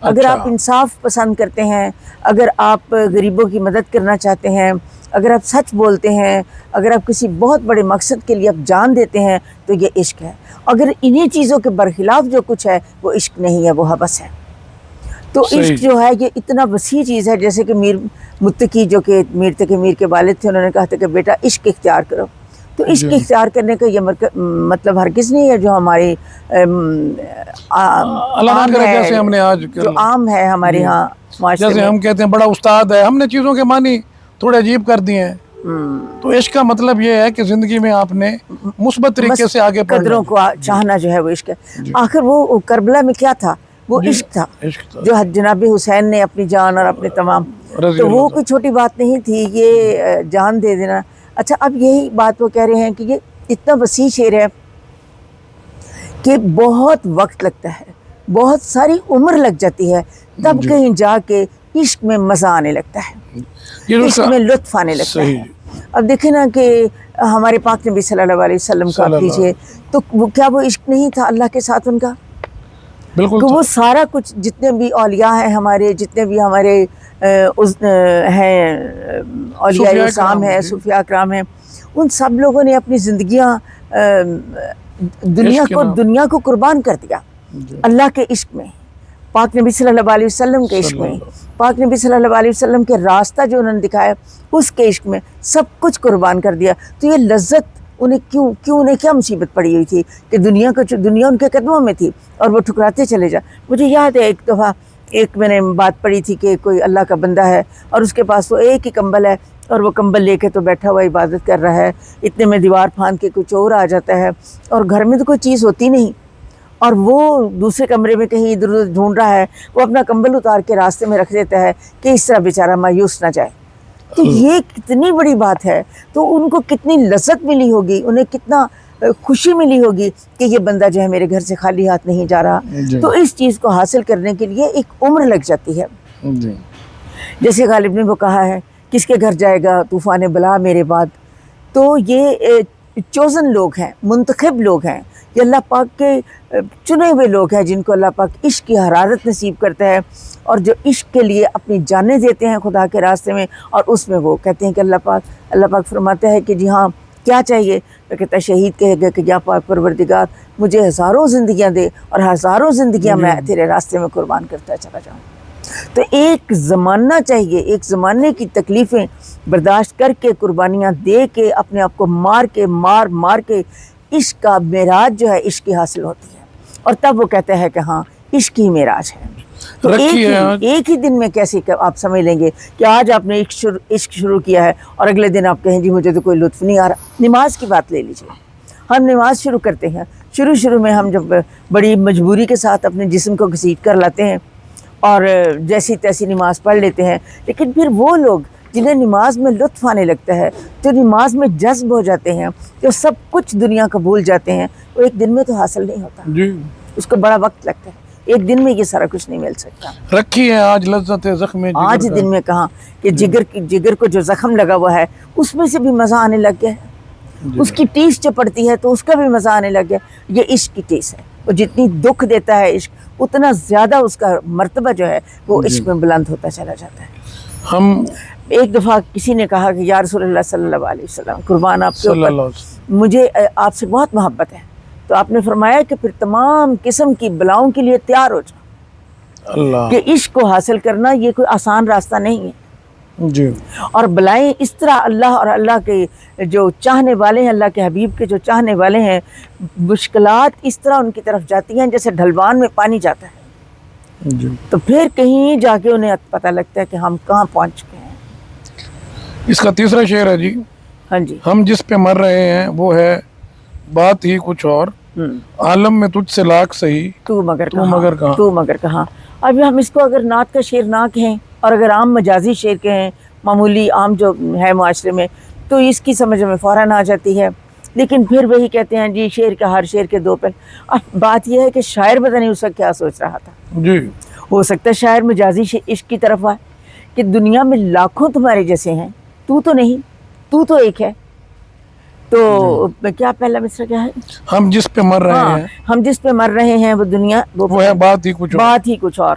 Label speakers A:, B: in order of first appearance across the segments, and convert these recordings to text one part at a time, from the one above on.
A: اگر آپ انصاف پسند کرتے ہیں، اگر آپ غریبوں کی مدد کرنا چاہتے ہیں، اگر آپ سچ بولتے ہیں، اگر آپ کسی بہت بڑے مقصد کے لیے آپ جان دیتے ہیں، تو یہ عشق ہے. اگر انہی چیزوں کے برخلاف جو کچھ ہے وہ عشق نہیں ہے، وہ ہوس ہے. تو عشق جو ہے یہ اتنا وسیع چیز ہے. جیسے کہ میر متقی جو کہ میر تقی میر کے والد تھے، انہوں نے کہا تھا کہ بیٹا عشق اختیار کرو. تو عشق اختیار کرنے کا یہ مطلب ہرگز نہیں ہے جو ہمارے
B: جیسے ہم نے آج
A: جو عام ہے ہمارے ہاں معاشرے
B: جیسے
A: میں.
B: ہم کہتے ہیں بڑا استاد ہے، ہم نے چیزوں کے معنی تھوڑے عجیب کر دیے ہیں. تو عشق کا مطلب یہ ہے کہ زندگی میں آپ نے مثبت طریقے سے آگے بڑھنا،
A: قدروں کو چاہنا جو ہے وہ عشق ہے. آخر وہ کربلا میں کیا تھا؟ وہ عشق تھا جو جناب حسین نے اپنی جان اور اپنے تمام، تو وہ کوئی چھوٹی بات نہیں تھی یہ جان دے دینا. اچھا، اب یہی بات وہ کہہ رہے ہیں کہ یہ اتنا وسیع شعر ہے کہ بہت وقت لگتا ہے، بہت ساری عمر لگ جاتی ہے، تب کہیں جا کے عشق میں مزہ آنے لگتا ہے، عشق میں لطف آنے لگتا ہے. اب دیکھیں نا کہ ہمارے پاک نبی صلی اللہ علیہ وسلم کا آپ لیجیے، تو کیا وہ عشق نہیں تھا اللہ کے ساتھ ان کا؟
B: بالکل.
A: کہ وہ سارا کچھ، جتنے بھی اولیاء ہیں ہمارے، جتنے بھی ہمارے ہیں اولیاء اعظام ہیں، صوفیاء اکرام ہیں، ان سب لوگوں نے اپنی زندگیاں دنیا کو قربان کر دیا اللہ کے عشق میں، پاک نبی صلی اللہ علیہ وسلم کے عشق میں، پاک نبی صلی اللہ علیہ وسلم کے راستہ جو انہوں نے دکھایا اس کے عشق میں سب کچھ قربان کر دیا. تو یہ لذت انہیں انہیں کیا مصیبت پڑی ہوئی تھی کہ دنیا ان کے قدموں میں تھی اور وہ ٹھکراتے چلے جا. مجھے یاد ہے ایک دفعہ میں نے بات پڑھی تھی کہ کوئی اللہ کا بندہ ہے اور اس کے پاس وہ ایک ہی کمبل ہے اور وہ کمبل لے کے تو بیٹھا ہوا عبادت کر رہا ہے. اتنے میں دیوار پھاند کے کوئی چور آ جاتا ہے اور گھر میں تو کوئی چیز ہوتی نہیں، اور وہ دوسرے کمرے میں کہیں ادھر ادھر ڈھونڈ رہا ہے، وہ اپنا کمبل اتار کے راستے میں رکھ دیتا ہے کہ اس طرح بیچارہ مایوس نہ جائے. تو یہ کتنی بڑی بات ہے. تو ان کو کتنی لذت ملی ہوگی، انہیں کتنا خوشی ملی ہوگی کہ یہ بندہ جو ہے میرے گھر سے خالی ہاتھ نہیں جا رہا. تو اس چیز کو حاصل کرنے کے لیے ایک عمر لگ جاتی ہے. جیسے غالب نے وہ کہا ہے، کس کے گھر جائے گا طوفان بلا میرے بعد. تو یہ چوزن لوگ ہیں، منتخب لوگ ہیں، یہ اللہ پاک کے چنے ہوئے لوگ ہیں جن کو اللہ پاک عشق کی حرارت نصیب کرتا ہے، اور جو عشق کے لیے اپنی جانیں دیتے ہیں خدا کے راستے میں. اور اس میں وہ کہتے ہیں کہ اللہ پاک فرماتا ہے کہ جی ہاں کیا چاہیے؟ تو کہتا ہے شہید کہے گا کہ یا پاک پروردگار مجھے ہزاروں زندگیاں دے اور ہزاروں زندگیاں میں تیرے راستے میں قربان کرتا چلا جاؤں. تو ایک زمانہ چاہیے، ایک زمانے کی تکلیفیں برداشت کر کے، قربانیاں دے کے، اپنے آپ کو مار کے عشق کا معراج جو ہے عشق کی حاصل ہوتی ہے. اور تب وہ کہتا ہے کہ ہاں عشق ہی معراج ہے. تو ایک ہی دن میں کیسے آپ سمجھ لیں گے کہ آج آپ نے عشق شروع کیا ہے اور اگلے دن آپ کہیں جی مجھے تو کوئی لطف نہیں آ رہا. نماز کی بات لے لیجیے، ہم نماز شروع کرتے ہیں، شروع میں ہم جب بڑی مجبوری کے ساتھ اپنے جسم کو گھسیٹ کر لاتے ہیں اور جیسی تیسی نماز پڑھ لیتے ہیں. لیکن پھر وہ لوگ جنہیں نماز میں لطف آنے لگتا ہے، جو نماز میں جذب ہو جاتے ہیں، جو سب کچھ دنیا کا بھول جاتے ہیں، وہ ایک دن میں تو حاصل نہیں ہوتا. اس کو بڑا وقت لگتا ہے. ایک دن میں یہ سارا کچھ نہیں مل سکتا.
B: رکھی ہے آج لذت زخم جگر،
A: آج دن میں کہاں کہ جگر کو جو زخم لگا ہوا ہے اس میں سے بھی مزہ آنے لگ گیا ہے. اس کی ٹیس جو پڑتی ہے تو اس کا بھی مزہ آنے لگ گیا. یہ عشق کی ٹیس ہے. وہ جتنی دکھ دیتا ہے عشق، اتنا زیادہ اس کا مرتبہ جو ہے وہ عشق میں بلند ہوتا چلا جاتا ہے.
B: ہم
A: ایک دفعہ کسی نے کہا کہ یا رسول اللہ صلی اللہ علیہ وسلم، قربان آپ کے اوپر، مجھے آپ سے بہت محبت ہے. تو آپ نے فرمایا کہ پھر تمام قسم کی بلاؤں کے لیے تیار ہو جاؤ.
B: اللہ
A: کہ عشق کو حاصل کرنا یہ کوئی آسان راستہ نہیں ہے.
B: جی.
A: اور بلائیں اس طرح اللہ اور اللہ کے جو چاہنے والے ہیں، اللہ کے حبیب کے جو چاہنے والے ہیں، مشکلات اس طرح ان کی طرف جاتی ہیں جیسے ڈھلوان میں پانی جاتا ہے.
B: جی.
A: تو پھر کہیں جا کے انہیں پتہ لگتا ہے کہ ہم کہاں پہنچ چکے ہیں.
B: اس کا تیسرا شعر ہے جی.
A: ہاں جی.
B: ہم جس پہ مر رہے ہیں وہ ہے بات ہی کچھ اور، عالم میں تجھ سے لاکھ سہی
A: تو مگر کہاں. اب ہم اس کو اگر نعت کا شعر نہ کہیں اور اگر عام مجازی شعر کہیں، معمولی عام جو ہے معاشرے میں، تو اس کی سمجھ میں فوراً آ جاتی ہے. لیکن پھر وہی کہتے ہیں جی شعر کا ہر شعر کے دو پہلو. اب بات یہ ہے کہ شاعر پتہ نہیں اس کا کیا سوچ رہا تھا.
B: جی.
A: ہو سکتا ہے شاعر مجازی عشق کی طرف آئے کہ دنیا میں لاکھوں تمہارے جیسے ہیں، تو نہیں، تو ایک ہے. تو کیا پہلا مصرع کیا ہے؟
B: ہم جس پہ مر رہے ہیں،
A: ہم جس پہ مر رہے ہیں وہ دنیا، وہ
B: ہے بات ہی کچھ اور.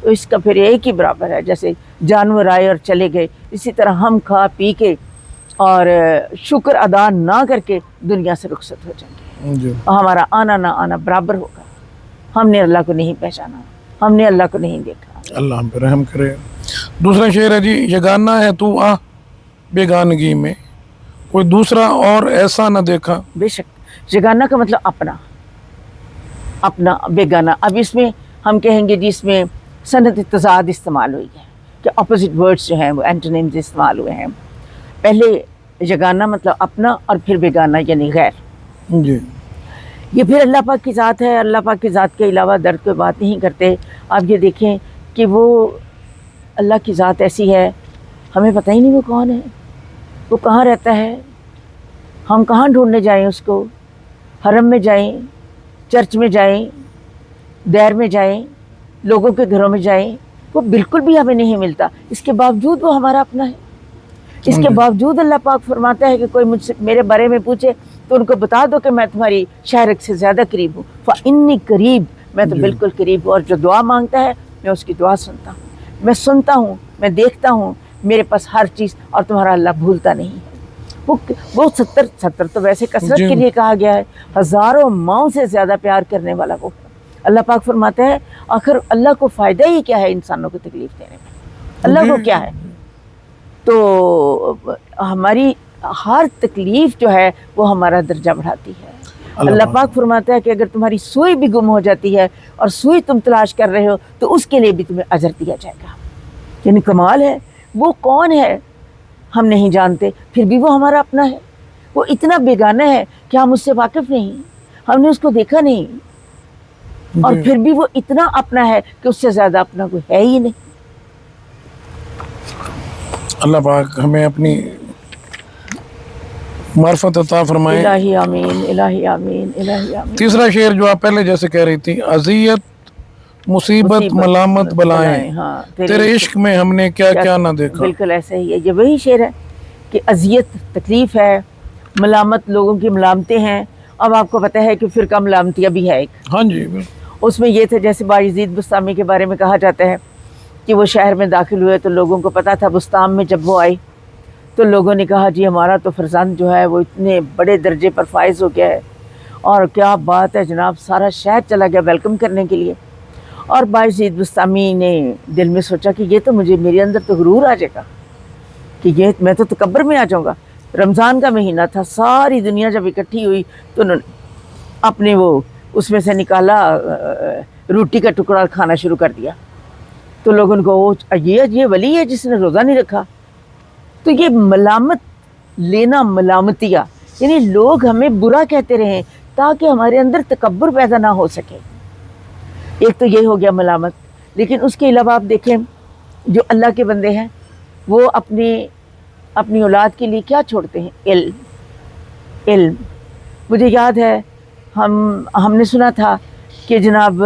A: تو اس کا پھر ایک ہی برابر ہے، جیسے جانور آئے اور چلے گئے، اسی طرح ہم کھا پی کے اور شکر ادا نہ کر کے دنیا سے رخصت ہو جائیں گے،
B: جی
A: اور ہمارا آنا نہ آنا برابر ہوگا۔ ہم نے اللہ کو نہیں پہچانا، ہم نے اللہ کو نہیں دیکھا۔
B: اللہ ہم پہ رحم کرے۔ دوسرا شعر ہے جی، یگانہ ہے تو آ بیگانگی میں، کوئی دوسرا اور ایسا نہ دیکھا۔
A: بے شک یگانہ کا مطلب اپنا، اپنا بیگانہ۔ اب اس میں ہم کہیں گے جی اس میں صنعت تضاد استعمال ہوئی ہے کہ اپوزٹ ورڈز جو ہیں وہ اینٹونیمز استعمال ہوئے ہیں۔ پہلے یگانہ مطلب اپنا، اور پھر بیگانہ یعنی غیر۔
B: جی
A: یہ پھر اللہ پاک کی ذات ہے، اللہ پاک کی ذات کے علاوہ درد کوئی بات نہیں کرتے۔ آپ یہ دیکھیں کہ وہ اللہ کی ذات ایسی ہے، ہمیں پتہ ہی نہیں وہ کون ہے، وہ کہاں رہتا ہے، ہم کہاں ڈھونڈنے جائیں اس کو، حرم میں جائیں، چرچ میں جائیں، دیر میں جائیں، لوگوں کے گھروں میں جائیں، وہ بالکل بھی ہمیں نہیں ملتا۔ اس کے باوجود وہ ہمارا اپنا ہے۔ اس کے باوجود اللہ پاک فرماتا ہے کہ کوئی مجھ سے میرے بارے میں پوچھے تو ان کو بتا دو کہ میں تمہاری شہرک سے زیادہ قریب ہوں، فإنی قریب، میں تو بالکل قریب ہوں، اور جو دعا مانگتا ہے میں اس کی دعا سنتا ہوں، میں سنتا ہوں، میں دیکھتا ہوں، میرے پاس ہر چیز، اور تمہارا اللہ بھولتا نہیں ہے۔ وہ 70 تو ویسے کثرت کے لیے کہا گیا ہے، ہزاروں ماؤں سے زیادہ پیار کرنے والا وہ ہے۔ اللہ پاک فرماتا ہے آخر اللہ کو فائدہ ہی کیا ہے انسانوں کو تکلیف دینے میں، اللہ کو کیا ہے؟ تو ہماری ہر تکلیف جو ہے وہ ہمارا درجہ بڑھاتی ہے۔ اللہ پاک فرماتا ہے کہ اگر تمہاری سوئی بھی گم ہو جاتی ہے اور سوئی تم تلاش کر رہے ہو تو اس کے لیے بھی تمہیں اجر دیا جائے گا۔ یعنی کمال ہے، وہ کون ہے ہم نہیں جانتے، پھر بھی وہ ہمارا اپنا ہے۔ وہ اتنا بیگانہ ہے کہ ہم اس سے واقف نہیں، ہم نے اس کو دیکھا نہیں، اور پھر بھی وہ اتنا اپنا ہے کہ اس سے زیادہ اپنا کوئی ہے ہی نہیں۔
B: اللہ پاک ہمیں اپنی معرفت عطا فرمائے۔
A: الہی آمین، الہی آمین، الہی آمین۔
B: تیسرا شعر جو آپ پہلے جیسے کہہ رہی تھی، اذیت مصیبت ملامت بلائیں،
A: ہاں،
B: تیرے عشق میں ہم نے کیا کیا نہ دیکھا۔
A: بالکل ایسا ہی ہے، یہ وہی شعر ہے کہ اذیت تکلیف ہے، ملامت لوگوں کی ملامتیں ہیں۔ اب آپ کو پتہ ہے کہ فرقہ ملامتیہ بھی ہے ایک،
B: ہاں جی بالکل۔
A: اس میں یہ تھے جیسے بایزید بسطامی کے بارے میں کہا جاتا ہے کہ وہ شہر میں داخل ہوئے تو لوگوں کو پتہ تھا، بسطام میں جب وہ آئے تو لوگوں نے کہا جی ہمارا تو فرزند جو ہے وہ اتنے بڑے درجے پر فائز ہو گیا ہے، اور کیا بات ہے جناب، سارا شہر چلا گیا ویلکم کرنے کے لیے۔ اور بایزید بسطامی نے دل میں سوچا کہ یہ تو میرے اندر تو غرور آ جائے گا کہ یہ میں تو تکبر میں آ جاؤں گا۔ رمضان کا مہینہ تھا، ساری دنیا جب اکٹھی ہوئی تو انہوں نے اپنے وہ اس میں سے نکالا روٹی کا ٹکڑا کھانا شروع کر دیا، تو لوگوں کو یہ ولی ہے جس نے روزہ نہیں رکھا۔ تو یہ ملامت لینا، ملامتیہ، یعنی لوگ ہمیں برا کہتے رہیں تاکہ ہمارے اندر تکبر پیدا نہ ہو سکے۔ ایک تو یہ ہو گیا ملامت، لیکن اس کے علاوہ آپ دیکھیں جو اللہ کے بندے ہیں وہ اپنی اولاد کے لیے کیا چھوڑتے ہیں؟ علم۔ مجھے یاد ہے ہم نے سنا تھا کہ جناب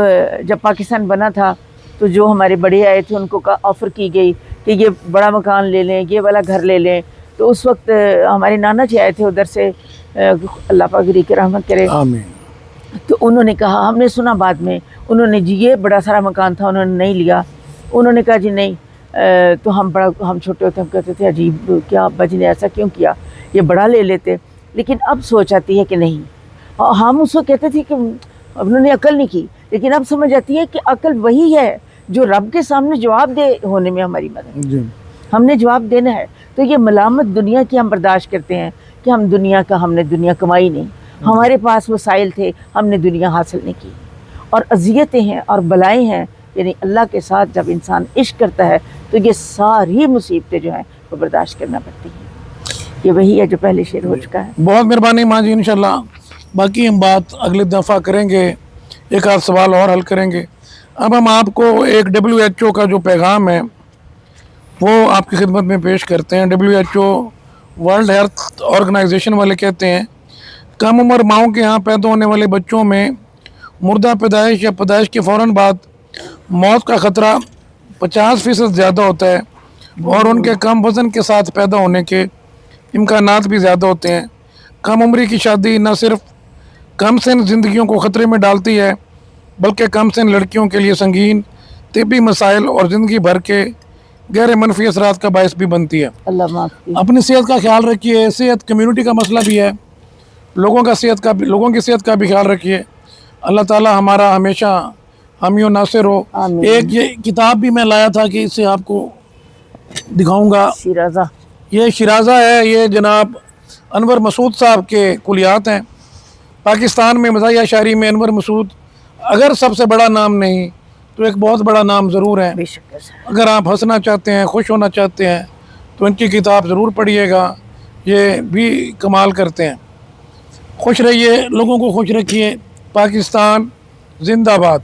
A: جب پاکستان بنا تھا تو جو ہمارے بڑے آئے تھے ان کو آفر کی گئی کہ یہ بڑا مکان لے لیں، یہ والا گھر لے لیں۔ تو اس وقت ہمارے نانا جی آئے تھے ادھر سے، اللہ پاک غریق رحمت کرے، آمین۔ تو انہوں نے کہا، ہم نے سنا بعد میں، انہوں نے جی یہ بڑا سارا مکان تھا انہوں نے نہیں لیا، انہوں نے کہا جی نہیں۔ تو ہم چھوٹے ہوتے ہم کہتے تھے عجیب، کیا ابا جی نے ایسا کیوں کیا، یہ بڑا لے لیتے۔ لیکن اب سوچ آتی ہے کہ نہیں، اور ہم اس کو کہتے تھے کہ انہوں نے عقل نہیں کی، لیکن اب سمجھ آتی ہے کہ عقل وہی ہے جو رب کے سامنے جواب دے ہونے میں ہماری مدد، جی ہم نے جواب دینا ہے۔ تو یہ ملامت دنیا کی ہم برداشت کرتے ہیں کہ ہم نے دنیا کمائی نہیں، ہمارے پاس وسائل تھے، ہم نے دنیا حاصل نہیں کی۔ اور اذیتیں ہیں اور بلائیں ہیں، یعنی اللہ کے ساتھ جب انسان عشق کرتا ہے تو یہ ساری مصیبتیں جو ہیں وہ برداشت کرنا پڑتی ہیں۔ یہ وہی ہے جو پہلے شعر ہو چکا ہے۔
B: بہت مہربانی ماں جی، انشاءاللہ باقی ہم بات اگلے دفعہ کریں گے، ایک آدھ سوال اور حل کریں گے۔ اب ہم آپ کو ایک WHO کا جو پیغام ہے وہ آپ کی خدمت میں پیش کرتے ہیں۔ WHO ورلڈ ہیلتھ آرگنائزیشن والے کہتے ہیں کم عمر ماؤں کے ہاں پیدا ہونے والے بچوں میں مردہ پیدائش یا پیدائش کے فوراً بعد موت کا خطرہ 50% زیادہ ہوتا ہے، اور ان کے کم وزن کے ساتھ پیدا ہونے کے امکانات بھی زیادہ ہوتے ہیں۔ کم عمری کی شادی نہ صرف کم سن زندگیوں کو خطرے میں ڈالتی ہے بلکہ کم سن لڑکیوں کے لیے سنگین طبی مسائل اور زندگی بھر کے غیر منفی اثرات کا باعث بھی بنتی ہے۔
A: اللہ معاف کی۔
B: اپنی صحت کا خیال رکھیے، صحت کمیونٹی کا مسئلہ بھی ہے، لوگوں کی صحت کا بھی خیال رکھیے۔ اللہ تعالی ہمارا ہمیشہ حامی و ناصر ہو۔
A: آمین۔
B: ایک یہ کتاب بھی میں لایا تھا کہ اسے آپ کو دکھاؤں گا،
A: شیرازہ۔
B: یہ شیرازہ ہے، یہ جناب انور مسعود صاحب کے کلیات ہیں۔ پاکستان میں مزاحیہ شاعری میں انور مسعود اگر سب سے بڑا نام نہیں تو ایک بہت بڑا نام ضرور ہے۔
A: بے شک سر۔
B: اگر آپ ہنسنا چاہتے ہیں، خوش ہونا چاہتے ہیں تو ان کی کتاب ضرور پڑھیے گا، یہ بھی کمال کرتے ہیں۔ خوش رہیے، لوگوں کو خوش رکھیے۔ پاکستان زندہ باد۔